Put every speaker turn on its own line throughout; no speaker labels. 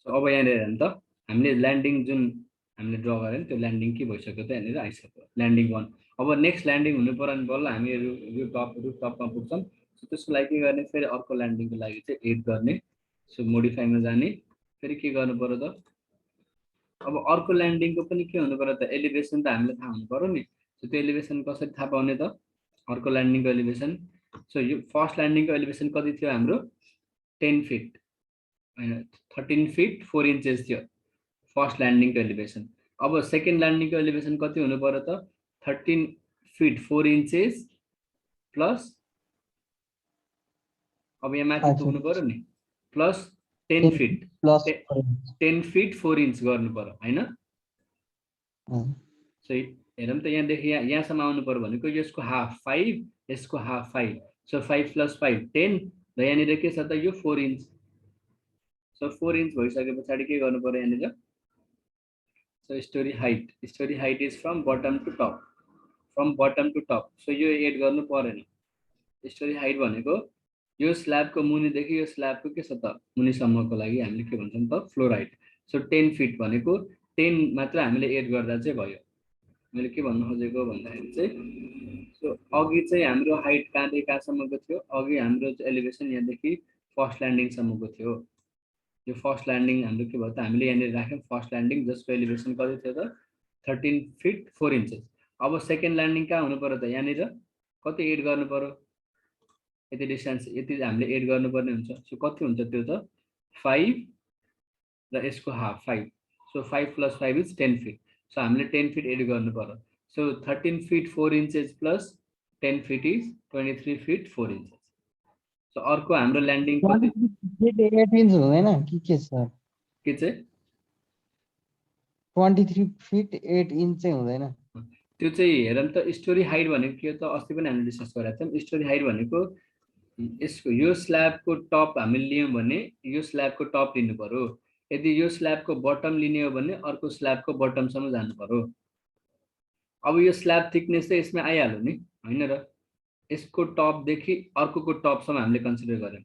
अब यहाँनिर हेर्नु त हामीले ल्यान्डिङ जुन हामीले ड्र गऱ्यौँ त्यो ल्यान्डिङ के भइसक्यो त यहाँनिर आइसक्यो ल्यान्डिङ 1। अब नेक्स्ट ल्यान्डिङ हुनु पर्यो भने बल्ल हामी रुफ टपमा पुग्छौँ। सो त्यसको लागि के गर्ने फेरि अर्को ल्यान्डिङको लागि चाहिँ 8 गर्ने। सो मोडिफाईमा जाने फेरि के गर्नु पर्यो त अब अर्को ल्यान्डिङको पनि के हुनु पर्यो त एलिभेसन त हामीले थाहा हुनु पर्यो नि। सो त्यो एलिभेसन कसरी थाहा पाउने त अर्को ल्यान्डिङको एलिभेसन। सो यो फर्स्ट ल्यान्डिङको एलिभेसन कति थियो हाम्रो 10 फिट होइन 13 फिट 4 इन्चेस थियो फर्स्ट ल्यान्डिङको एलिभेसन। अब सेकेन्ड ल्यान्डिङको एलिभेसन कति हुनु पर्यो त 13 फिट 4 इन्चेस प्लस अब यहाँ माथि पुग्नु पर्यो नि प्लस 10 फिट 10 फिट 4 इन्च गर्नु पर्यो होइन। सो हेरौँ त यहाँदेखि यहाँसम्म आउनु पर्यो भनेको यसको हाफ 5 यसको हाफ 5। सो 5 + 5 10 र यहाँनिर के छ त यो 4 इन्च। सो 4 इन्च भइसके पछाडि के गर्नु पर्यो यहाँनिर so story height is from bottom to top so यो एड गर्नु परेन। स्टोरी हाइट भनेको यो स्ल्याबको मुनिदेखि यो स्ल्याबको के छ त मुनिसम्मको लागि हामीले के भन्छौँ त फ्लोर हाइट। सो 10 फिट भनेको 10 मात्र हामीले एड गर्दा चाहिँ भयो। मैले के भन्नु खोजेको भन्दाखेरि चाहिँ सो अघि चाहिँ हाम्रो हाइट कहाँदेखि कहाँसम्मको थियो अघि हाम्रो एलिभेसन यहाँदेखि फर्स्ट ल्यान्डिङसम्मको थियो। यो फर्स्ट ल्यान्डिङ हाम्रो के भयो त हामीले यहाँनिर राख्यौँ फर्स्ट ल्यान्डिङ जसको एलिभेसन कति थियो त 13 फिट 4 इन्चेस। अब सेकेन्ड ल्यान्डिङ कहाँ हुनु पर्यो त यहाँनिर कति एड गर्नु पर्यो यति डिस्टेन्स यति हामीले एड गर्नुपर्ने हुन्छ। सो कति हुन्छ त्यो त 5 र यसको half 5। So 5 + 5 is 10 fit. So हामीले 10 फिट एड गर्नु पर्यो। So 13 fit 4 inches plus 10 fit is 23 fit 4 inches. So अर्को हाम्रो ल्यान्डिङ कति
8 इन्च हुँदैन के सर
के चाहिँ
23 फिट 8 इन्च चाहिँ हुँदैन
त्यो चाहिँ हेरौँ त स्टोरी हाइट भनेको के हो त अस्ति पनि हामीले डिस्कस गरेका थियौँ। स्टोरी हाइट भनेको यसको यो स्ल्याबको टप हामीले लियौँ भने यो स्ल्याबको टप लिनु पर्यो। यदि यो स्ल्याबको बटम लिने हो भने अर्को स्ल्याबको बटमसम्म जानु पर्यो। अब यो स्ल्याब थिकनेस चाहिँ यसमा आइहाल्यो नि होइन र यसको टपदेखि अर्कोको टपसम्म हामीले कन्सिडर गर्यौँ।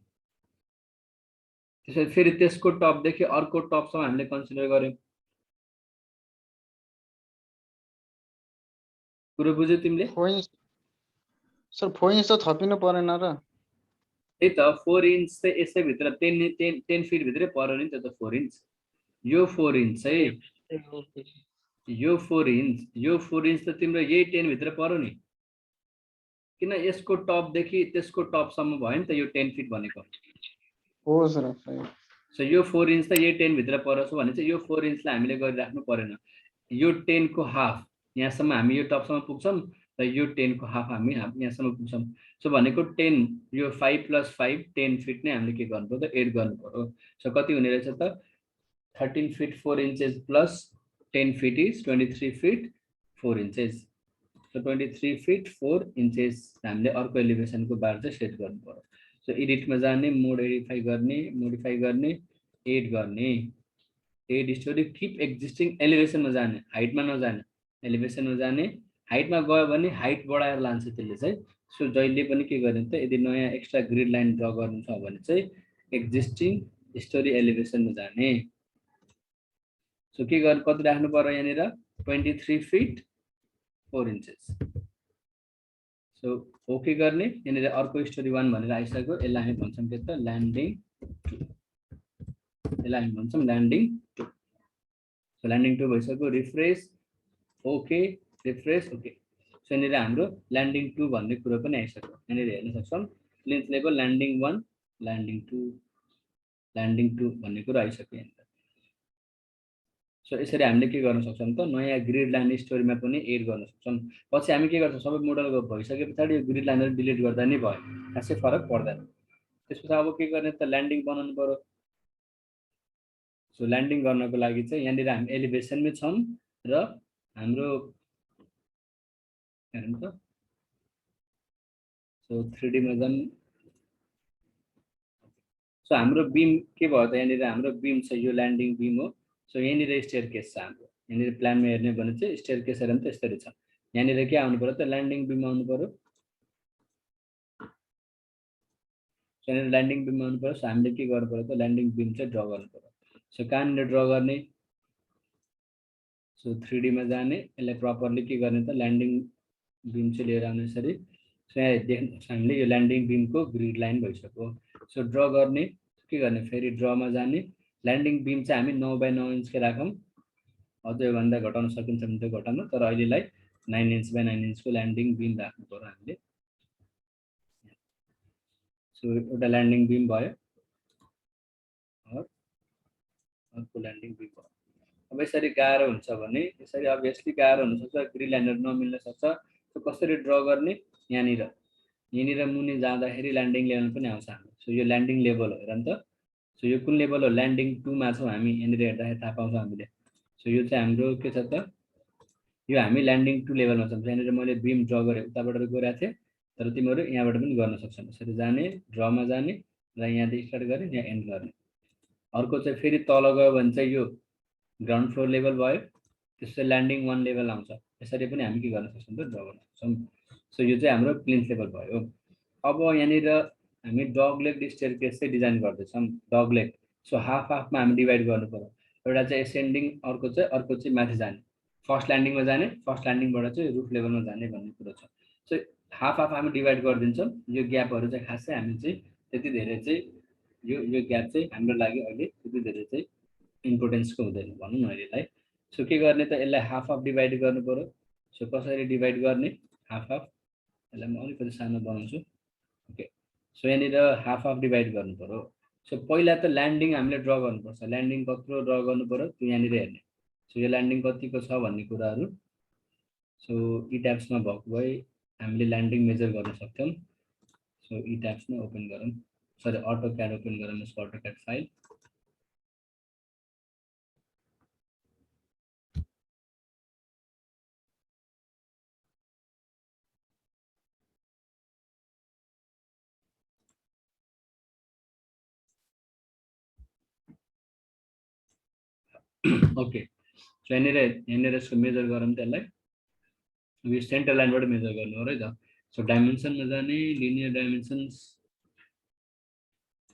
त्यसरी फेरि त्यसको टपदेखि अर्को टपसम्म हामीले कन्सिडर गर्यौँ। कुरो बुझ्यौ तिमीले
सर 4 इन्च त थपिनु परेन र
त्यही त 4 इन्च चाहिँ यसै भित्र 10 फिट भित्रै पर्यो नि त 4 इन्च। यो 4 इन्च चाहिँ यो 4 इन्च त तिम्रो यही 10 भित्र पर्यो नि किन यसको टपदेखि त्यसको टपसम्म भयो नि त यो 10 फिट भनेको
हो सर।
सो यो 4 इन्च त यही 10 भित्र परोस् भने चाहिँ यो 4 इन्चलाई हामीले गरिराख्नु परेन। यो 10 को हाफ यहाँसम्म हामी यो टपसम्म पुग्छौँ र यो 10 को हाफ हामी यहाँसम्म पुग्छौँ। सो भनेको 10 यो 5 + 5 10 फिट नै हामीले के गर्नु पर्यो त एड गर्नु पर्यो। सो कति हुने रहेछ त 13 fit 4 inches plus 10 fit is 23 fit 4 inches. So 23 fit 4 inches हामीले अर्को एलिभेसनको बार चाहिँ सेट गर्नु पर्यो। सो एडिटमा जाने मोडिफाई गर्ने एड गर्ने एड स्टोरी किप एक्जिस्टिङ एलिभेसनमा जाने हाइटमा नजाने एलिभेसनमा जाने। हाइटमा गयो भने हाइट बढाएर लान्छ त्यसले चाहिँ। सो जहिले पनि के गर्ने त यदि नयाँ एक्स्ट्रा ग्रिड लाइन ड्र गर्नु छ भने चाहिँ एक्जिस्टिङ स्टोरी एलिभेसनमा जाने। सो के गर्नु कति राख्नु पर्यो यहाँनिर 23 फिट 4 इन्चेस। सो ओके गर्ने यहाँनिर अर्को स्टोरी 1 भनेर आइसक्यो। यसलाई हामी भन्छौँ के त ल्यान्डिङ 2 यसलाई हामी भन्छौँ ल्यान्डिङ 2। सो ल्यान्डिङ 2 भइसक्यो refresh okay refresh okay. So यहाँनिर हाम्रो ल्यान्डिङ 2 भन्ने कुरो पनि आइसक्यो। यहाँनिर हेर्न सक्छौँ लिन्च लेभल ल्यान्डिङ 1 ल्यान्डिङ 2 भन्ने कुरो आइसक्यो यहाँनिर। सो यसरी हामीले के गर्न सक्छौँ त नयाँ ग्रिड लाइन स्टोरीमा पनि एड गर्न सक्छौँ। पछि हामी के गर्छौँ सबै मोडल भइसके पछाडि यो ग्रिड लाइनहरू डिलिट गर्दा नै भयो खासै फरक पर्दैन। त्यसपछि अब के गर्ने त ल्यान्डिङ बनाउनु पर्यो। सो ल्यान्डिङ गर्नको लागि चाहिँ यहाँनिर हामी एलिभेसनमै छौँ र हाम्रो हेरौँ त सो 3D मा जाऊँ। सो हाम्रो बिम के भयो त यहाँनिर हाम्रो बिम छ यो ल्यान्डिङ बिम हो। सो यहाँनिर स्टेयरकेस छ हाम्रो यहाँनिर प्लानमा हेर्ने भने चाहिँ स्टेयरकेस हेरौँ त यसरी छ। यहाँनिर के आउनु पर्यो त ल्यान्डिङ बिम आउनु पर्यो। यहाँनिर ल्यान्डिङ बिम आउनु पर्यो। सो हामीले के गर्नु पर्यो त ल्यान्डिङ बिम चाहिँ ड्र गर्नु पर्यो। सो कहाँनिर ड्र गर्ने सो 3D मा जाने यसलाई प्रपरली के गर्ने त ल्यान्डिङ बिम चाहिँ लिएर आउने यसरी सो यहाँ देख्नु हामीले यो ल्यान्डिङ बिमको ग्रिड लाइन भइसक्यो सो ड्र गर्ने के गर्ने फेरि ड्रमा जाने ल्यान्डिङ बिम चाहिँ हामी 9x9 इन्चकै राखौँ अझ योभन्दा घटाउन सकिन्छ भने त घटाउनु तर अहिलेलाई 9 इंच बाई 9 इंचको ल्यान्डिङ बिम राख्नु पर्यो हामीले सो एउटा ल्यान्डिङ बिम भयो अर्को ल्यान्डिङ बिम भयो अब यसरी गाह्रो हुन्छ भने यसरी अभियसली गाह्रो हुनसक्छ ग्रिड लाइनहरू नमिल्न सक्छ सो कसरी ड्र गर्ने यहाँनिर मुनि जाँदाखेरि ल्यान्डिङ लेभल पनि आउँछ हाम्रो सो यो ल्यान्डिङ लेभल हो हेर नि त सो यो कुन लेभल हो ल्यान्डिङ 2 मा छौँ हामी यहाँनिर हेर्दाखेरि थाहा पाउँछ हामीले सो यो चाहिँ हाम्रो के छ त यो हामी ल्यान्डिङ 2 लेभलमा छौँ यहाँनिर मैले बिम ड्र गरेँ उताबाट गइरहेको थिएँ तर तिमीहरू यहाँबाट पनि गर्न सक्छौ यसरी जाने ड्रमा जाने र यहाँदेखि स्टार्ट गर्ने यहाँ एन्ड गर्ने अर्को चाहिँ फेरि तल गयो भने चाहिँ यो ग्राउन्ड फ्लोर लेभल भयो त्यसपछि ल्यान्डिङ 1 लेभल आउँछ यसरी पनि हामी के गर्न सक्छौँ त ड्र गर्न सक्छौँ सो यो चाहिँ हाम्रो प्लिन्थ लेभल भयो अब यहाँनिर हामी डगलेग स्टेयरकेस चाहिँ डिजाइन गर्दैछौँ डगलेग सो हाफमा हामी डिभाइड गर्नु पर्यो एउटा चाहिँ एसेन्डिङ अर्को चाहिँ माथि जाने फर्स्ट ल्यान्डिङमा जाने फर्स्ट ल्यान्डिङबाट चाहिँ रुफ लेभलमा जाने भन्ने कुरो छ सो हाफ हामी डिभाइड गरिदिन्छौँ यो ग्यापहरू चाहिँ खासै हामी चाहिँ त्यति धेरै चाहिँ यो ग्याप चाहिँ हाम्रो लागि अहिले त्यति धेरै चाहिँ इम्पोर्टेन्सको हुँदैन भनौँ न अहिलेलाई सो के गर्ने त यसलाई हाफ डिभाइड गर्नु पर्यो सो कसरी डिभाइड गर्ने हाफ यसलाई म अलिकति सानो बनाउँछु ओके सो यहाँनिर हाफ डिभाइड गर्नु पर्यो सो पहिला त ल्यान्डिङ हामीले ड्र गर्नुपर्छ ल्यान्डिङ कत्रो ड्र गर्नु पर्यो त्यो यहाँनिर हेर्ने सो यो ल्यान्डिङ कतिको छ भन्ने कुराहरू सो ई ट्याब्समा भएको भए हामीले ल्यान्डिङ मेजर गर्न सक्छौँ सो ई ट्याब्समा ओपन गरौँ सरी AutoCAD ओपन गरौँ यसको AutoCAD फाइल ओके सो यहाँनिर यसको मेजर गरौँ त्यसलाई यो सेन्टर लाइनबाट मेजर गर्नु हो र त सो डाइमेन्सनमा जाने लिनियर डाइमेन्सन्स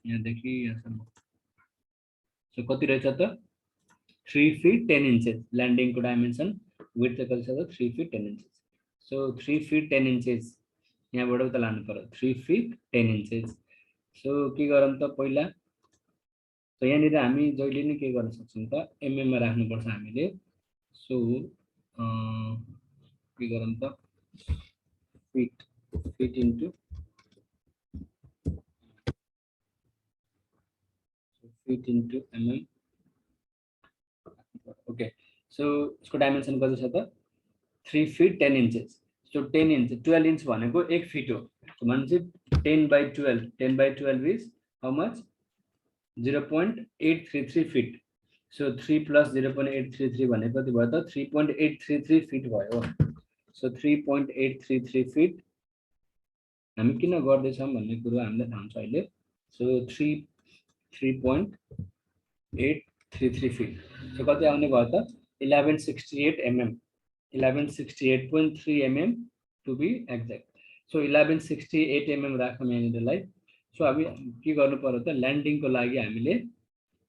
यहाँदेखि यहाँसम्म सो कति रहेछ त 3 feet 10 inches ल्यान्डिङको डाइमेन्सन विड्थ कति छ त 3 feet 10 inches so 3 feet 10 inches यहाँबाट उता लानु पर्यो 3 feet 10 inches सो के गरौँ त पहिला सो यहाँनिर हामी जहिले नै के गर्न सक्छौँ त एमएममा राख्नुपर्छ हामीले सो के गरौँ त fit into mm okay so यसको डाइमेन्सन कति छ त 3 feet 10 inches so 10 inch 12 inch भनेको 1 फिट हो भनेपछि 10/12 is how much 0.833 feet so 3 + 0.833 भने कति भयो त 3.833 feet भयो सो 3.833 feet हामी किन गर्दैछौँ भन्ने कुरो हामीलाई थाहा छ अहिले सो 3.833 feet सो कति आउने भयो त 1168 mm 1168.3 mm to be exact so 1168 mm राखौँ यहाँनिरलाई सो अब के गर्नु पर्यो त ल्यान्डिङको लागि हामीले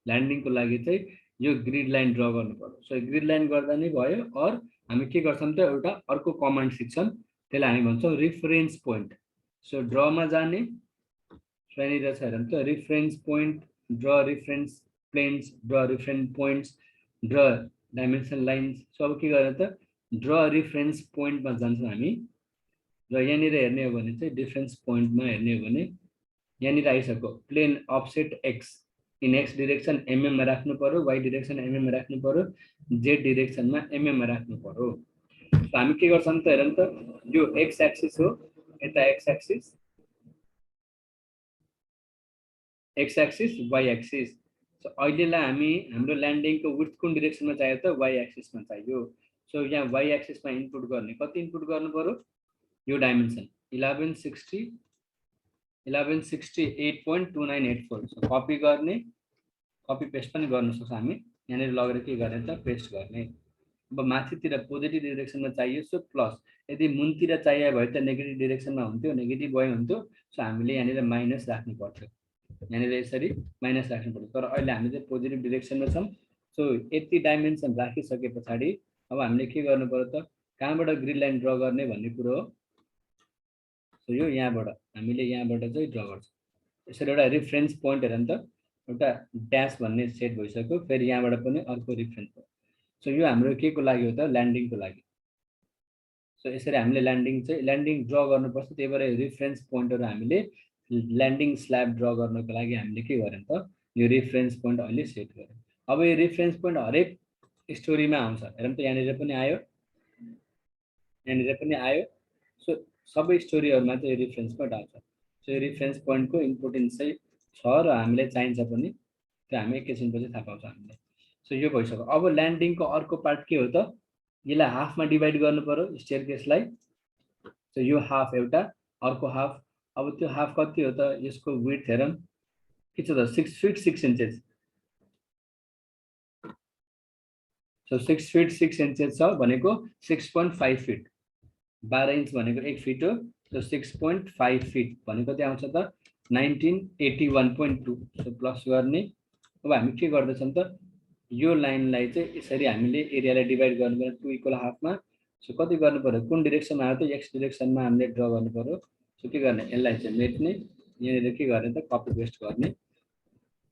ल्यान्डिङको लागि चाहिँ यो ग्रिड लाइन ड्र गर्नु पर्यो सो ग्रिड लाइन गर्दा नै भयो और हामी के गर्छौँ त एउटा अर्को कमान्ड सिक्छौँ त्यसलाई हामी भन्छौँ रिफरेन्स पोइन्ट सो ड्रमा जाने सो यहाँनिर छ हेरौँ त reference point draw reference planes draw reference points draw dimension lines so अब के गर्ने त ड्र रिफरेन्स पोइन्टमा जान्छौँ हामी र यहाँनिर हेर्ने हो भने चाहिँ डिफरेन्स पोइन्टमा हेर्ने हो भने यहाँनिर आइसक्यो plane offset X in X direction एमएममा राख्नु पर्यो वाइ डिरेक्सन एमएममा राख्नु पर्यो जेड डिरेक्सनमा एमएममा राख्नु पर्यो हामी के गर्छौँ त हेरौँ त यो एक्स एक्सिस हो यता x axis y axis so अहिलेलाई हामी हाम्रो ल्यान्डिङको विड्थ कुन डिरेक्सनमा चाहियो त वाइ एक्सिसमा चाहियो सो यहाँ वाइ एक्सिसमा इनपुट गर्ने कति इनपुट गर्नु पर्यो यो डाइमेन्सन 1168.2984 सो कपी गर्ने कपी पेस्ट पनि गर्न सक्छौँ हामी यहाँनिर लगेर के गर्ने त पेस्ट गर्ने अब माथितिर पोजिटिभ डिरेक्सनमा चाहियो सो प्लस यदि मुनतिर चाहियो भए त नेगेटिभ डिरेक्सनमा हुन्थ्यो नेगेटिभ भयो हुन्थ्यो सो हामीले यहाँनिर माइनस राख्नु पर्थ्यो यहाँनिर यसरी माइनस राख्नु पर्छ। तर अहिले हामी चाहिँ पोजिटिभ डिरेक्सनमा छौँ। सो यति डाइमेन्सन राखिसके पछाडि अब हामीले के गर्नु पर्यो त, कहाँबाट ग्रिड लाइन ड्र गर्ने भन्ने कुरो हो। सो यो यहाँबाट हामीले यहाँबाट चाहिँ ड्र गर्छौँ। यसरी एउटा रिफरेन्स पोइन्ट हेर नि त, एउटा ड्यास भन्ने सेट भइसक्यो। फेरि यहाँबाट पनि अर्को रिफरेन्स पोइन्ट। सो यो हाम्रो के को लागि हो त, ल्यान्डिङको लागि। सो यसरी हामीले ल्यान्डिङ ड्र गर्नुपर्छ। त्यही भएर रिफरेन्स पोइन्टहरू हामीले ल्यान्डिङ स्ल्याब ड्र गर्नको लागि हामीले के गर्यौँ त, यो रिफरेन्स पोइन्ट अहिले सेट गर्यौँ। अब यो रिफरेन्स पोइन्ट हरेक स्टोरीमा आउँछ। हेरौँ त, यहाँनिर पनि आयो, यहाँनिर पनि आयो। सो सबै स्टोरीहरूमा चाहिँ रिफरेन्स पोइन्ट आउँछ। सो यो रिफरेन्स पोइन्टको इम्पोर्टेन्स चाहिँ छ र हामीलाई चाहिन्छ पनि, त्यो हामी एकैछिनपछि थाहा पाउँछ हामीले। सो यो भइसक्यो। अब ल्यान्डिङको अर्को पार्ट के हो त, यसलाई हाफमा डिभाइड गर्नु पर्यो स्टेयरकेसलाई। सो यो हाफ एउटा, अर्को हाफ। अब त्यो हाफ कति हो त, यसको विड्थ हेरौँ के छ त, 6 fit 6 inches. So 6 fit 6 inches छ भनेको 6.5 फिट। 12 इन्च भनेको 1 फिट हो। सो 6.5 फिट भनेको चाहिँ आउँछ त 1981.2। सो प्लस गर्ने। अब हामी के गर्दैछौँ त, यो लाइनलाई चाहिँ यसरी हामीले एरियालाई डिभाइड गर्नुपर्छ 2 इक्वल हाफमा। सो कति गर्नु पर्यो, कुन डिरेक्सनमा आयो त, एक्स डिरेक्सनमा हामीले ड्र गर्नु पर्यो। सो के गर्ने, यसलाई चाहिँ मेट्ने, यहाँनिर के गर्ने त, कपी पेस्ट गर्ने।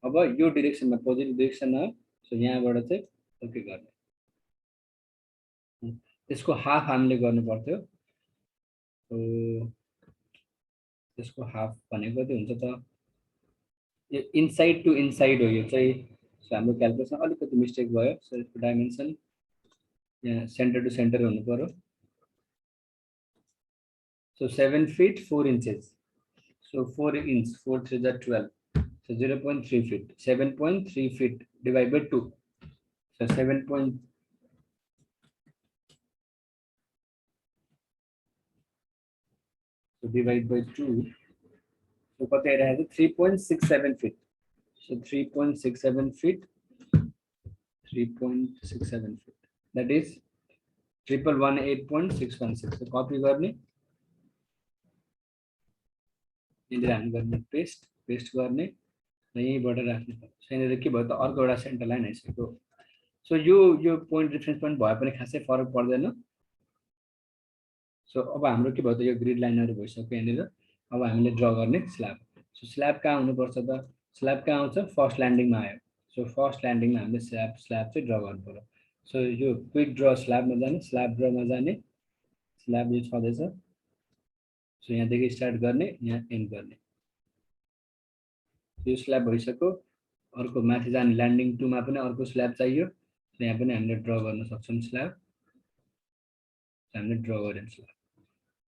अब यो डिरेक्सनमा पोजिटिभ डिरेक्सन हो। सो यहाँबाट चाहिँ के गर्ने, त्यसको हाफ हामीले गर्नु पर्थ्यो। त्यसको हाफ भनेको कति हुन्छ त, यो इनसाइड टु इनसाइड हो यो चाहिँ। सो हाम्रो क्यालकुलेसन अलिकति मिस्टेक भयो। सो यसको डाइमेन्सन यहाँ सेन्टर टु सेन्टर हुनु पर्यो। So 7 fit 4 inches. So 4 inch 4 3 12, so 0.3 feet, 7.3 feet divided by 2, so 7. So divide by 2, so what I have 3.67 feet. So 3.67 feet, 3.67 feet. That is 1118.616. So copy करने, इधर हम करने paste करने, नहीं बड़ा रखने पर। So इधर की बात और कोड़ा सेंटर लाइन है इसको। So यो point reference point भयो पनि खासै फरक पर्दैन। सो अब हाम्रो के भयो त, यो ग्रिड लाइनहरु भइसक्यो यहाँनिर। अब हामीले ड्र गर्ने स्ल्याब। सो स्ल्याब कहाँ हुनुपर्छ त, स्ल्याब कहाँ आउँछ, फर्स्ट ल्यान्डिङमा आयो। सो फर्स्ट ल्यान्डिङमा हामीले स्ल्याब चाहिँ ड्र गर्नु पर्यो। सो यो क्विक ड्र स्ल्याबमा जाने, स्ल्याब ड्रमा जाने, स्ल्याब यो छँदैछ। सो यहाँदेखि स्टार्ट गर्ने, यहाँ एन्ड गर्ने। यो स्ल्याब भइसक्यो। अर्को माथि जाने ल्यान्डिङ 2 मा पनि अर्को स्ल्याब चाहियो। यहाँ पनि हामीले ड्र गर्न सक्छौं स्ल्याब। हामीले ड्र गर्यौं स्ल्याब।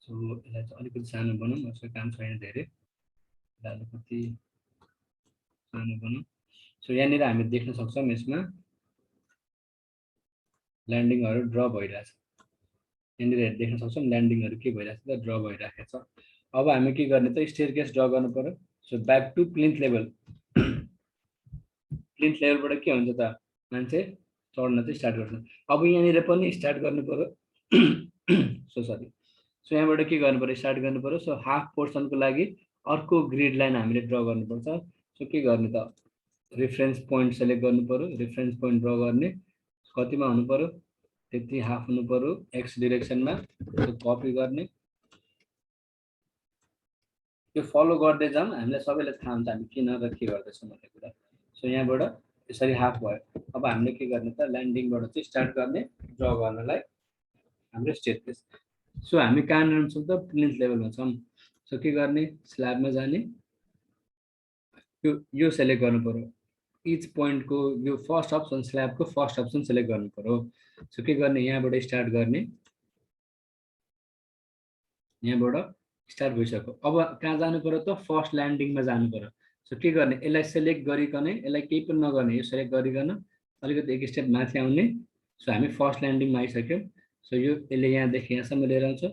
सो यसलाई चाहिँ अलिकति सानो बनाऊँ, यसको काम छैन धेरै, अलिकति सानो बनाऊँ। सो यहाँनिर हामी देख्न सक्छौं यसमा ल्यान्डिङहरु ड्र भइरहेछ। यहाँनिर देख्न सक्छौं ल्यान्डिङहरु के भइरहेछ त, ड्र भइरहेको छ। अब हामी के गर्ने त, स्टेयरकेस ड्र गर्नु पर्यो। So back to plinth level. Plinth लेभलबाट के हुन्छ त, मान्छे चढ्न चाहिँ स्टार्ट गर्छ। अब यहाँनिर पनि स्टार्ट गर्नु पर्यो। सो सरी, सो यहाँबाट के गर्नु पर्यो, स्टार्ट गर्नु पर्यो। सो हाफ पोर्सनको लागि अर्को ग्रिड लाइन हामीले ड्र गर्नुपर्छ। सो के गर्ने त, रेफरेन्स पोइन्ट सेलेक्ट गर्नु पर्यो, रेफरेन्स पोइन्ट ड्र गर्ने, कतिमा हुनु पर्यो, त्यति हाफ हुनु पर्यो एक्स डाइरेक्सनमा। सो कपी गर्ने, यो फलो गर्दै जाऊँ, हामीलाई सबैलाई थाहा हुन्छ हामी किन र के गर्दैछौँ भन्ने कुरा। सो यहाँबाट यसरी हाफ भयो। अब हामीले के गर्ने त, ल्यान्डिङबाट चाहिँ स्टार्ट गर्ने ड्र गर्नलाई हाम्रो स्टेयरकेस। सो हामी कहाँनिर छौँ त, प्लिन्थ लेभलमा छौँ। सो के गर्ने, स्ल्याबमा जाने, यो सेलेक्ट गर्नु पर्यो। इच पोइन्टको यो फर्स्ट अप्सन, स्ल्याबको फर्स्ट अप्सन सेलेक्ट गर्नु पर्यो। सो के गर्ने, यहाँबाट स्टार्ट गर्ने, यहाँबाट स्टार्ट भइसक्यो। अब कहाँ जानु पर्यो त, फर्स्ट ल्यान्डिङमा जानु पर्यो। सो के गर्ने, यसलाई सेलेक्ट गरिकन, यसलाई केही पनि नगर्ने, यो सेलेक्ट गरिकन अलिकति एक स्टेप माथि आउने। सो हामी फर्स्ट ल्यान्डिङमा आइसक्यौँ। सो यो यसले यहाँदेखि यहाँसम्म लिएर आउँछ।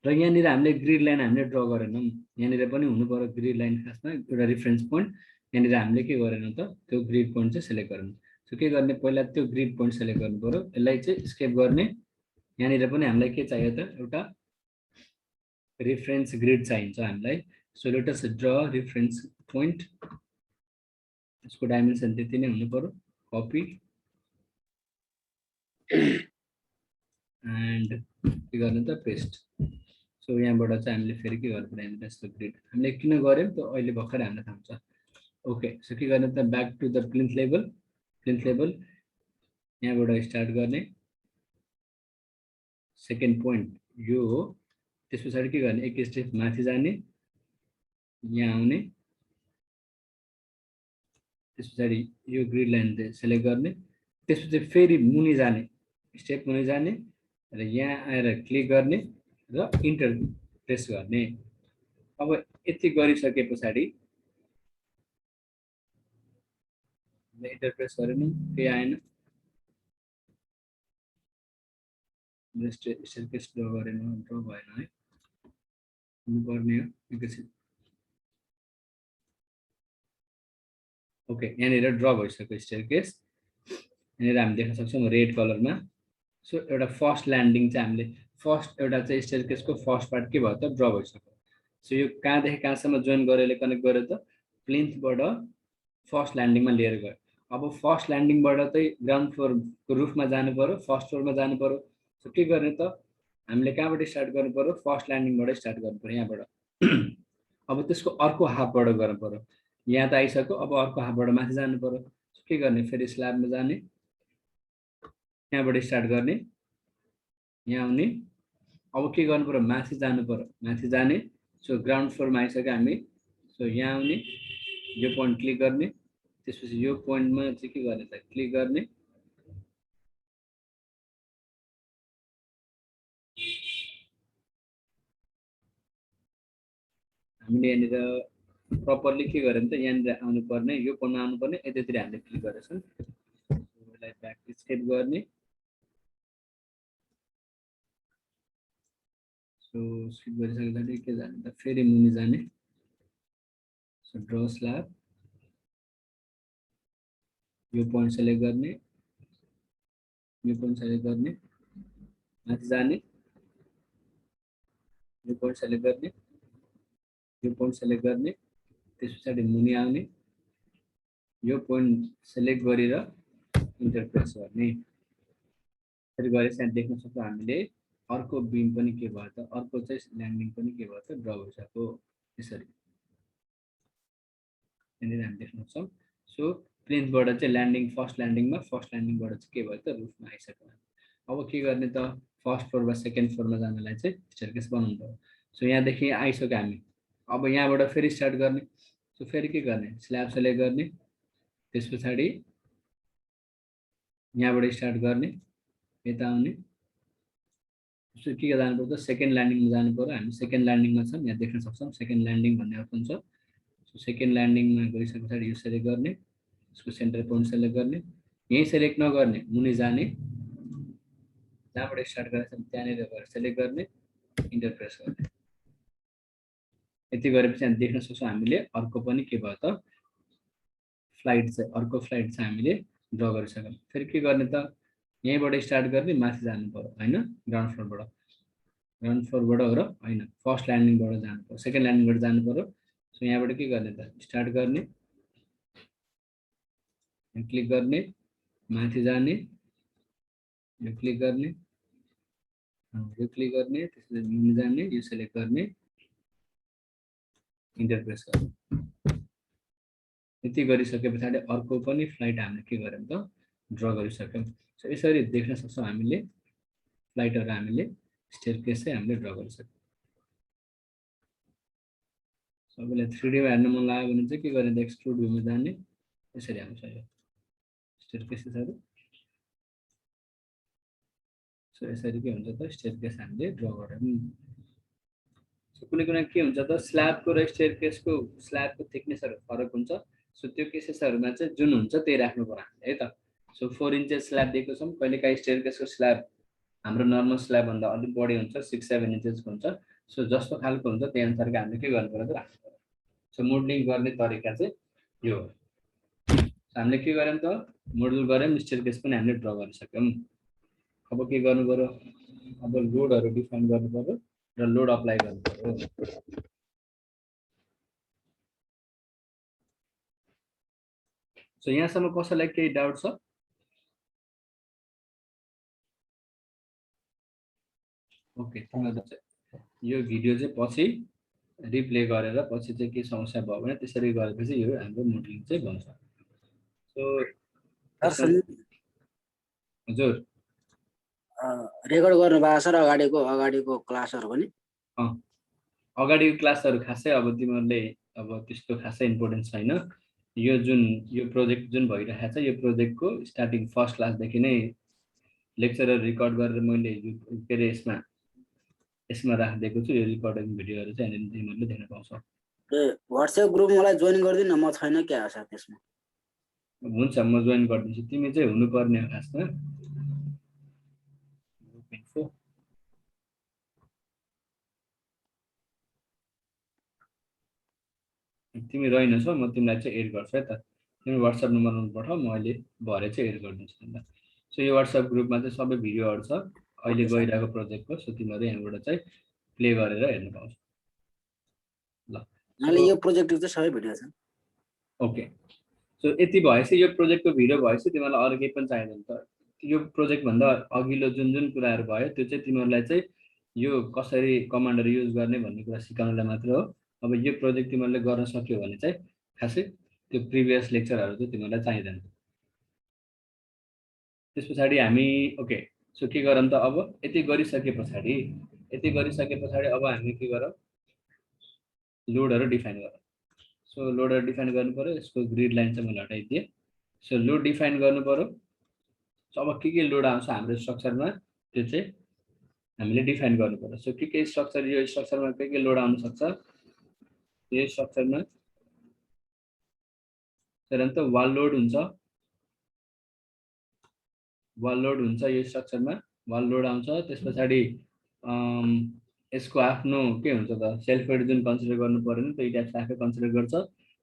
र यहाँनिर हामीले ग्रिड लाइन हामीले ड्र गरेनौँ। यहाँनिर पनि हुनु पर्यो ग्रिड लाइन, खासमा एउटा रेफरेन्स पोइन्ट। यहाँनिर हामीले के गरेनौँ त, त्यो ग्रिड पोइन्ट चाहिँ सेलेक्ट गरेनौँ। सो के गर्ने, पहिला त्यो ग्रिड पोइन्ट सेलेक्ट गर्नु पर्यो, यसलाई चाहिँ स्केप गर्ने। यहाँनिर पनि हामीलाई के चाहियो त, एउटा रेफरेन्स ग्रिड चाहिन्छ हामीलाई। So let us draw reference point. यसको डाइमेन्सन त्यति नै हुनु पर्यो कपी एन्ड के गर्ने त पेस्ट सो यहाँबाट चाहिँ हामीले फेरि के गर्नु पर्यो यस्तो ग्रिड हामीले किन गर्यौं त अहिले भर्खर हामीलाई थाहा हुन्छ ओके सो के गर्ने त back to the plinth level यहाँबाट स्टार्ट गर्ने सेकेन्ड पोइन्ट यो हो त्यसपछि के गर्ने एक स्टेप माथि जाने यहाँ आउने त्यसपछि यो ग्रिड लाइन सेलेक्ट गर्ने त्यसपछि फेरि मुनि जाने स्टेप मुनि जाने र यहाँ आएर क्लिक गर्ने र इन्टर प्रेस गर्ने अब यति गरिसके पछाडि इन्टर प्रेस गरेन केही आएन स्टेयरकेस ड्र गरेन ड्र भएन है हुनुपर्ने हो एकैछिन ओके यहाँनिर ड्र भइसक्यो स्टेयरकेस यहाँनिर हामी देख्न सक्छौँ रेड कलरमा सो एउटा फर्स्ट ल्यान्डिङ चाहिँ हामीले फर्स्ट एउटा चाहिँ स्टेयरकेसको फर्स्ट पार्ट के भयो त ड्र भइसक्यो सो यो कहाँदेखि कहाँसम्म जोइन गरेर कनेक्ट गर्यो त प्लिन्थबाट फर्स्ट ल्यान्डिङमा लिएर गयो अब फर्स्ट ल्यान्डिङबाट चाहिँ ग्राउन्ड फ्लोरको रुफमा जानु पर्यो फर्स्ट फ्लोरमा जानु पर्यो सो के गर्ने त हामीले कहाँबाट स्टार्ट गर्नु पर्यो फर्स्ट ल्यान्डिङबाट स्टार्ट गर्नु पर्यो यहाँबाट अब त्यसको अर्को हाफबाट गर्नु पर्यो यहाँ त आइसक्यो अब अर्को हाफबाट माथि जानु पर्यो के गर्ने फेरि स्ल्याबमा जाने यहाँबाट स्टार्ट गर्ने यहाँ आउने अब के गर्नु पर्यो माथि जानु पर्यो माथि जाने सो ग्राउन्ड फ्लोरमा आइसक्यो हामी सो यहाँ आउने यो पोइन्ट क्लिक गर्ने त्यसपछि यो पोइन्टमा चाहिँ के गर्ने त क्लिक गर्ने हामीले यहाँनिर प्रपरली के गर्यो भने त यहाँनिर आउनुपर्ने यो पोइन्टमा आउनुपर्ने यतातिर हामीले क्लिक गरेछौँ यसलाई ब्याक स्टेप गर्ने सो स्किप गरिसकेपछि के जाने त फेरि मुनि जाने सो ड्र स्ल्याब यो पोइन्ट सेलेक्ट गर्ने यो पोइन्ट सेलेक्ट गर्ने माथि जाने यो पोइन्ट सेलेक्ट गर्ने यो पोइन्ट सेलेक्ट गर्ने त्यस पछाडि मुनि आउने यो पोइन्ट सेलेक्ट गरेर इन्टर प्रेस गर्ने फेरि गरेपछि यहाँ देख्न सक्छौँ हामीले अर्को बिम पनि के भयो त अर्को चाहिँ ल्यान्डिङ पनि के भयो त ड्र भइसक्यो यसरी यहाँनिर हामी देख्न सक्छौँ सो प्लिन्थबाट चाहिँ ल्यान्डिङ फर्स्ट ल्यान्डिङबाट चाहिँ के भयो त रुफमा आइसक्यो अब के गर्ने त फर्स्ट फ्लोरबाट सेकेन्ड फ्लोरमा जानलाई चाहिँ स्टेयरकेस बनाउनु पर्यो सो यहाँदेखि आइसक्यो हामी अब यहाँबाट फेरि स्टार्ट गर्ने सो फेरि के गर्ने स्ल्याब सेलेक्ट गर्ने त्यस पछाडि यहाँबाट स्टार्ट गर्ने यता आउने सो के जानु पर्छ सेकेन्ड ल्यान्डिङमा जानु पर्यो हामी सेकेन्ड ल्यान्डिङमा छौँ यहाँ देख्न सक्छौँ सेकेन्ड ल्यान्डिङ भन्ने अर्को हुन्छ सो सेकेन्ड ल्यान्डिङमा गइसके पछाडि यो सेलेक्ट गर्ने यसको सेन्टर पोइन्ट सेलेक्ट गर्ने यहीँ सेलेक्ट नगर्ने मुनि जाने जहाँबाट स्टार्ट गरेको छ त्यहाँनिर गएर सेलेक्ट गर्ने इन्टर प्रेस गर्ने यति गरेपछि हामी देख्न सक्छौँ हामीले अर्को पनि के भयो त अर्को फ्लाइट चाहिँ हामीले ड्र गरिसक्यौँ फेरि के गर्ने त यहीँबाट स्टार्ट गर्ने माथि जानु पर्यो होइन ग्राउन्ड फ्लोरबाट हो र होइन फर्स्ट ल्यान्डिङबाट जानु पर्यो सेकेन्ड ल्यान्डिङबाट जानु पर्यो सो यहाँबाट के गर्ने त स्टार्ट गर्ने क्लिक गर्ने माथि जाने यो क्लिक गर्ने त्यसपछि मुनि जाने यो सेलेक्ट गर्ने इन्टर प्रेस गर्ने यति गरिसके पछाडि अर्को पनि फ्लाइट हामीले के गर्यौँ त ड्र गरिसक्यौँ सो यसरी देख्न सक्छौँ हामीले फ्लाइटहरू हामीले स्टेयरकेस चाहिँ हामीले ड्र गरिसक्यौँ सबैलाई 3Dमा हेर्न मन लाग्यो भने चाहिँ के गर्ने त एक्सट्रुड भ्यूमा जाने यसरी आउँछ यो स्टेयरकेसहरू सो यसरी के हुन्छ त स्टेयरकेस हामीले ड्र गऱ्यौँ सो कुनै के हुन्छ त स्ल्याबको र स्ल्याबको थिकनेसहरू फरक हुन्छ सो त्यो केसेसहरूमा चाहिँ जुन हुन्छ त्यही राख्नु पर्यो हामीले है त सो 4 इन्चेस स्ल्याब दिएको छौँ कहिलेकाहीँ स्टेयरकेसको स्ल्याब हाम्रो नर्मल स्ल्याब भन्दा अलिक बढी हुन्छ 6-7 इन्चेसको हुन्छ सो जस्तो खालको हुन्छ त्यही अनुसारको हामीले के गर्नु पर्यो त राख्नु पर्यो सो मोडलिङ गर्ने तरिका चाहिँ यो हो हामीले के गर्यौँ त मोडल गर्यौँ स्टेयरकेस पनि हामीले ड्र गरिसक्यौँ अब के गर्नु पर्यो अब लोडहरू डिफाइन गर्नु पर्यो र लोड अप्लाई गर्नु पर्यो सो यहाँसम्म कसैलाई केही डाउट छ? ओके, यो भिडियो चाहिँ पछि रिप्ले गरेर पछि चाहिँ के समस्या भयो भने त्यसरी गरेपछि यो हाम्रो मोडलिङ चाहिँ बन्छ। सो हजुर
रेकर्ड गर्नु भएको छ र अगाडिको क्लासहरु पनि
अगाडिको क्लासहरु खासै अब तिमीहरूले अब त्यस्तो खासै इम्पोर्टेन्ट छैन। यो प्रोजेक्ट जुन भइरहेको छ यो प्रोजेक्टको स्टार्टिङ फर्स्ट क्लासदेखि नै लेक्चरहरु रेकर्ड गरेर मैले के अरे यसमा राखिदिएको छु। यो रेकर्डिङ भिडियोहरु चाहिँ यहाँनिर तिमीहरूले देख्न पाउँछौ।
व्हाट्सएप ग्रुप मलाई जोइन गर्दिन, म छैन के आशा त्यसमा।
हुन्छ, म जोइन गर्दिन्छु। तिमी चाहिँ हुनुपर्ने हो खासमा। तिमी रहेनछौ, म तिमीलाई चाहिँ एड गर्छु है त। तिमी व्हाट्सएप नम्बरमा पठाऊ, म अहिले भरे चाहिँ एड गरिदिन्छु तिमीलाई। सो यो व्हाट्सएप ग्रुपमा चाहिँ सबै भिडियोहरु छ अहिले गइरहेको प्रोजेक्टको। सो तिमीहरू यहाँबाट चाहिँ प्ले गरेर हेर्न पाउँछौ। ल,
मैले यो प्रोजेक्टको चाहिँ सबै भिडियो छ।
ओके, सो यति भएपछि यो प्रोजेक्टको भिडियो भएपछि तिमीलाई अरु केही पनि चाहिदैन त। यो प्रोजेक्ट भन्दा अघिल्लो जुन कुराहरु भयो त्यो चाहिँ तिमीहरूलाई चाहिँ यो कसरी कमान्डहरु युज गर्ने भन्ने कुरा सिकाउनलाई मात्र हो। अब यो प्रोजेक्ट तिमीहरूले गर्न सक्यो भने चाहिँ खासै त्यो प्रिभियस लेक्चरहरु चाहिँ तिमीहरूलाई चाहिदैन। त्यसपछि हामी ओके, सो के गरौँ त अब यति गरिसके पछाडी अब हामी के गरौँ, लोडहरु डिफाइन गरौँ। सो लोडहरु डिफाइन गर्नु पर्यो। यसको ग्रिड लाइन चाहिँ मैले हटाइदिए। सो लोड डिफाइन गर्नु पर्यो। सो अब के लोड आउँछ हाम्रो स्ट्रक्चरमा त्यो चाहिँ हामीले डिफाइन गर्नु पर्यो। सो के स्ट्रक्चर, यो स्ट्रक्चरमा के लोड आउन सक्छ, यो स्ट्रक्चरमा त वाल लोड हुन्छ। यो स्ट्रक्चरमा वाल लोड आउँछ। त्यसपछि यसको आफ्नो के हुन्छ त सेल्फ वेट जुन कन्सिडर गर्नु पर्यो नि, त्यो टाइप्स आफै कन्सिडर गर्छ।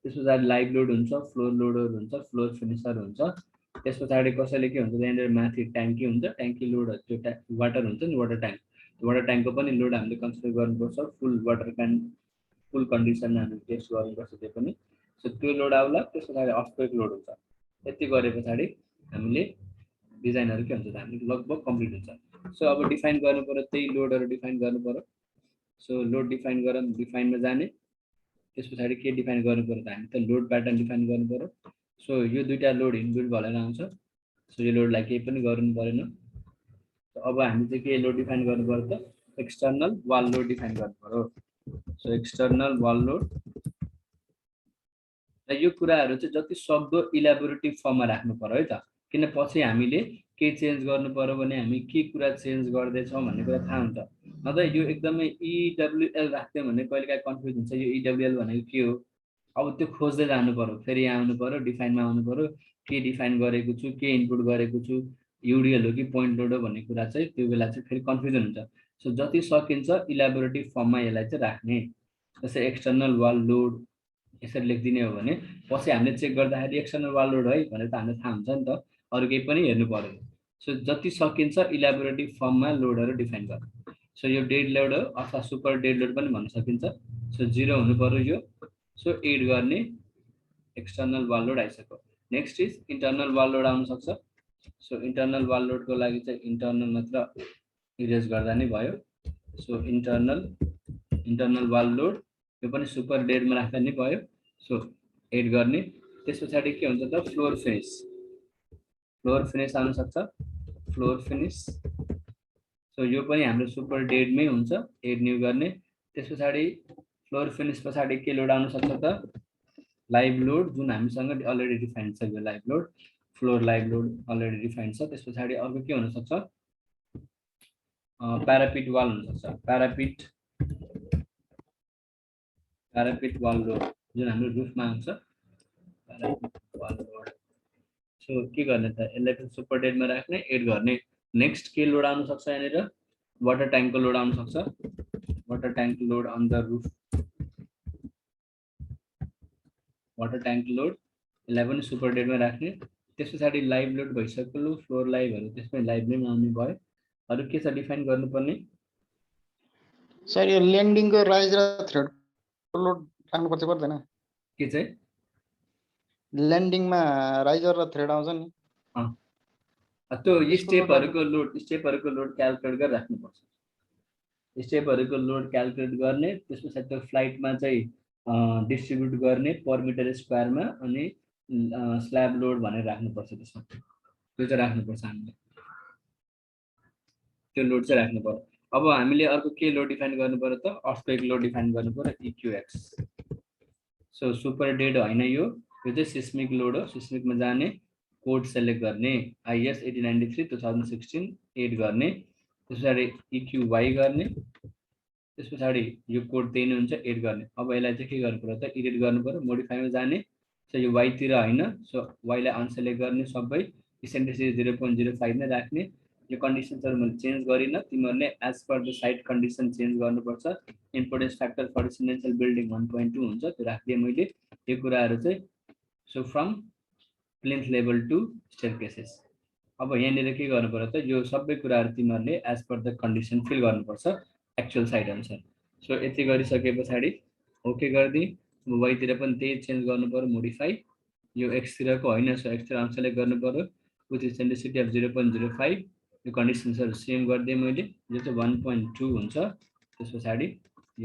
त्यसपछि लाइभ लोड हुन्छ, फ्लोर लोडहरु हुन्छ, फ्लोर फिनिशर हुन्छ। त्यसपछि कसैले के हुन्छ यहाँनिर माथि ट्याङ्की हुन्छ, ट्याङ्की लोड त्यो वाटर हुन्छ नि, वाटर ट्याङ्कको पनि लोड हामीले कन्सिडर गर्नुपर्छ। फुल वाटर क्यान फुल कन्डिसनमा हामीले टेस्ट गर्नुपर्छ त्यो पनि। सो त्यो लोड आउला। त्यसपछि अफवेक लोड हुन्छ। यति गरे पछाडी हामीले डिजाइनहरु के हुन्छ त हामीले लगभग कम्प्लिट हुन्छ। सो अब डिफाइन गर्नु पर्यो, त्यही लोडहरु डिफाइन गर्नु पर्यो। सो लोड डिफाइन गरौँ, डिफाइनमा जाने। त्यसपछि के डिफाइन गर्नु पर्यो त हामी त लोड प्याटर्न डिफाइन गर्नु पर्यो। सो यो दुईटा लोड इनबिल्ट भएर आउँछ। सो यो लोडलाई केही पनि गर्नु परेन। अब हामी चाहिँ के लोड डिफाइन गर्नु पर्यो त एक्सटर्नल वाल लोड डिफाइन गर्नु पर्यो। सो एक्सटर्नल वाल लोड र यो कुराहरु चाहिँ जति सक्दो इलाबोरेटिभ फर्ममा राख्नु पर्यो है त। किन पछि हामीले के चेन्ज गर्नु पर्यो भने हामी के कुरा चेन्ज गर्दै छौं भन्ने कुरा थाहा हुन्छ। नत्र यो एकदमै EWL राख्थ्यौं भने कहिलेकाहीँ कन्फ्युज हुन्छ। यो EWL भनेको के हो, अब त्यो खोज्दै जानु पर्यो। फेरि यहाँ आउनु पर्यो, डिफाइनमा आउनु पर्यो, के डिफाइन गरेको छु, के इनपुट गरेको छु, युडिएल हो कि पोइन्ट लोड हो भन्ने कुरा चाहिँ त्यो बेला चाहिँ फेरि कन्फ्युजन हुन्छ। सो जति सकिन्छ इलाबोरेटिभ फर्ममा यसलाई चाहिँ राख्ने। जस्तै एक्सटर्नल वाल लोड यसरी लेखिदिने हो भने पछि हामीले चेक गर्दाखेरि एक्सटर्नल वाल लोड है भनेर त हामीलाई थाहा हुन्छ नि त, अरु केही पनि हेर्नु पर्दैन। सो जति सकिन्छ इलाबोरेटिभ फर्ममा लोडहरु डिफाइन गर्नु। सो यो डेड लोड हो अथवा सुपर डेड लोड पनि भन्न सकिन्छ। सो 0 हुनु पर्यो यो। सो एड गर्ने एक्सटर्नल वाल लोड आइसक्यो। Next is internal wall load आउन सक्छ। सो इन्टरनल वाल लोडको लागि चाहिँ इन्टरनल मात्र इरेज गर्दा नै भयो। सो इन्टरनल वाल लोड यो पनि सुपर डेडमा राख्दा नै भयो। सो एड गर्ने। त्यसपछि के हुन्छ त फ्लोर फिनिश आउन सक्छ। फ्लोर फिनिश सो यो पनि हाम्रो सुपर डेडमै हुन्छ, एड न्यू गर्ने। त्यसपछि फ्लोर फिनिश पछाडी के लोड आउन सक्छ त लाइभ लोड जुन हामीसँग अलरेडी डिफाइन छ। यो live load floor live load already define छ। त्यसपछि अर्को के हुन सक्छ प्यारापिट वाल हुन सक्छ। प्यारापिट वाल लोड जुन हाम्रो रुफमा आउँछ प्यारापिट वाल लोड। सो के गर्ने त यसलाई पनि सुपर डेडमा राख्ने, एड गर्ने। नेक्स्ट के लोड आउन सक्छ यहाँनिर वाटर ट्याङ्कको लोड आउन सक्छ। Water tank load on the roof, water tank load यसलाई पनि सुपर डेडमा राख्ने। त्यसपछि लाइभ लोड भइसक्यो, फ्लोर लाइभहरु त्यसमै लाइभ नै आउने भयो। अरु के छ डिफाइन गर्नुपर्ने
सर? यो ल्यान्डिङको राइज र थ्रेड लोड राख्नु पर्छ पर्दैन?
के चाहिँ
ल्यान्डिङमा राइजर र थ्रेड आउँछ नि
त्यो
त्यसको load
स्टेपहरुको लोड क्याल्कुलेट गरेर राख्नुपर्छ स्टेपहरुको लोड क्याल्कुलेट गर्ने त्यसपछि त्यो फ्लाइटमा चाहिँ डिस्ट्रिब्युट गर्ने पर मिटर स्क्वायरमा अनि स्ल्याब लोड भनेर राख्नुपर्छ त्यसमा त्यो चाहिँ राख्नुपर्छ हामीले त्यो लोड चाहिँ राख्नु पर्यो अब हामीले अर्को के लोड डिफाइन गर्नु पर्यो त अर्थक्वेक लोड डिफाइन गर्नु पर्यो इक्यूएक्स सो सुपर डेड हैन यो चाहिँ सिस्मिक लोड हो सिस्मिकमा जाने कोड सेलेक्ट गर्ने आइएस 1893 2016 एड गर्ने त्यसपछि इक्यूवाई गर्ने त्यसपछि यो कोड त्यही नै हुन्छ एड गर्ने अब यसलाई चाहिँ के गर्नु पर्यो त एडिट गर्नु पर्यो मोडिफाईमा जाने सो यो वाइ तिर हैन सो वाइ लाई अनसेलेक्ट गर्ने सबै इसेन्ट्रिसिटी 0.05 नै राख्ने यो कन्डिसन्सहरु मैले चेन्ज गरिन तिमीहरुले as per the site condition change गर्नुपर्छ importance factor for residential building 1.2 हुन्छ त्यो राख्दिए मैले यो कुराहरु चाहिँ so from plinth level to staircases अब यहाँनिर के गर्नु पर्यो त यो सबै कुराहरु तिमीहरुले as per the condition fill गर्नुपर्छ एक्चुअल साइड अनुसार सो यति गरिसकेपछि ओके गर्दी वाइ तिर पनि त्यही चेन्ज गर्नु पर्यो मोडिफाई यो एक्स तिरको हैन सो एक्स तिर अनसेलेक्ट गर्नु पर्यो विथ इसेन्ट्रिसिटी अफ 0.05 यो कन्डिसन्सहरु सेम गर्दिए मैले यो चाहिँ 1.2 हुन्छ त्यसपछि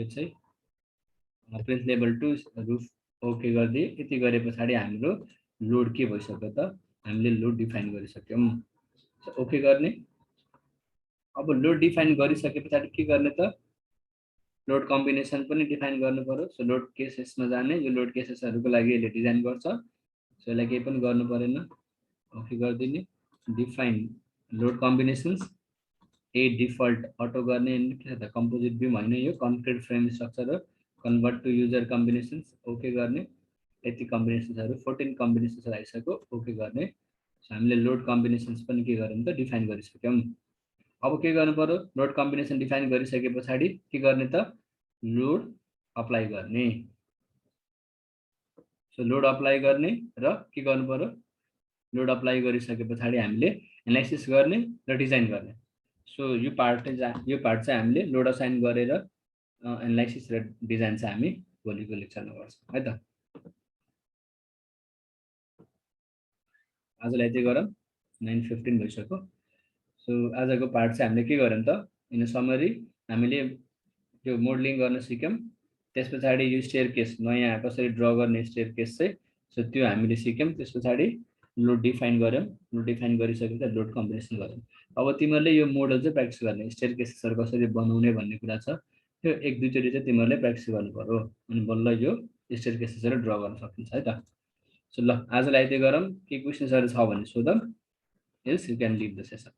यो चाहिँ plinth level to roof okay गर्दिए यति गरेपछि हाम्रो लोड के भइसक्यो त हामीले लोड डिफाइन गरिसक्यौं ओके गर्ने अब लोड डिफाइन गरिसकेपछि के गर्ने त लोड कम्बिनेसन पनि डिफाइन गर्नु पर्यो सो लोड केसेसमा जाने यो लोड केसेसहरुको लागि यसले डिजाइन गर्छ सो यसलाई केही पनि गर्नु परेन ओके गर्दिने डिफाइन लोड कम्बिनेसन्स ए डिफल्ट अटो गर्ने के त कम्पोजिट बिम हैन यो कन्क्रिट फ्रेम स्ट्रक्चर हो convert to user combinations okay गर्ने यति कम्बिनेसन्सहरु 14 कम्बिनेसन्स आइसक्यो ओके गर्ने सो हामीले लोड कम्बिनेसन्स पनि के गर्यौं त डिफाइन गरिसक्यौं अब के गर्नु पर्यो लोड कम्बिनेसन डिफाइन गरिसकेपछि के गर्ने त लोड अप्लाई गर्ने सो लोड अप्लाई गर्ने र के गर्नु पर्यो लोड अप्लाई गरिसकेपछि हामीले एनालाइसिस गर्ने र डिजाइन गर्ने सो यो पार्ट चाहिँ हामीले लोड असाइन गरेर एनालाइसिस र डिजाइन चाहिँ हामी भोलिको लेक्चरमा गर्छौं है त आजलाई यति गरौँ 9:15 भइसक्यो सो आजको पार्ट चाहिँ हामीले के गर्यौं त इन समरी हामीले यो मोडलिङ गर्न सिक्यौं त्यसपछि यो स्टेयरकेस नयाँ कसरी ड्रा गर्ने स्टेयरकेस चाहिँ सो त्यो हामीले सिक्यौं त्यसपछि लोड डिफाइन गर्यौं लोड डिफाइन गरिसकेपछि लोड कम्बिनेसन गर्यौं अब तिमीहरुले यो मोडल चाहिँ प्र्याक्टिस गर्ने स्टेयरकेसहरु कसरी बनाउने भन्ने कुरा छ त्यो एक दुई चोटी चाहिँ तिमीहरुले प्र्याक्टिस गर्नु पर्यो अनि बल्ल यो स्टेयरकेसहरु ड्रा गर्न सकिन्छ है त सो ल आजलाई यति गरौँ के क्वेशन्सहरु छ भने सोधौं else you can leave the session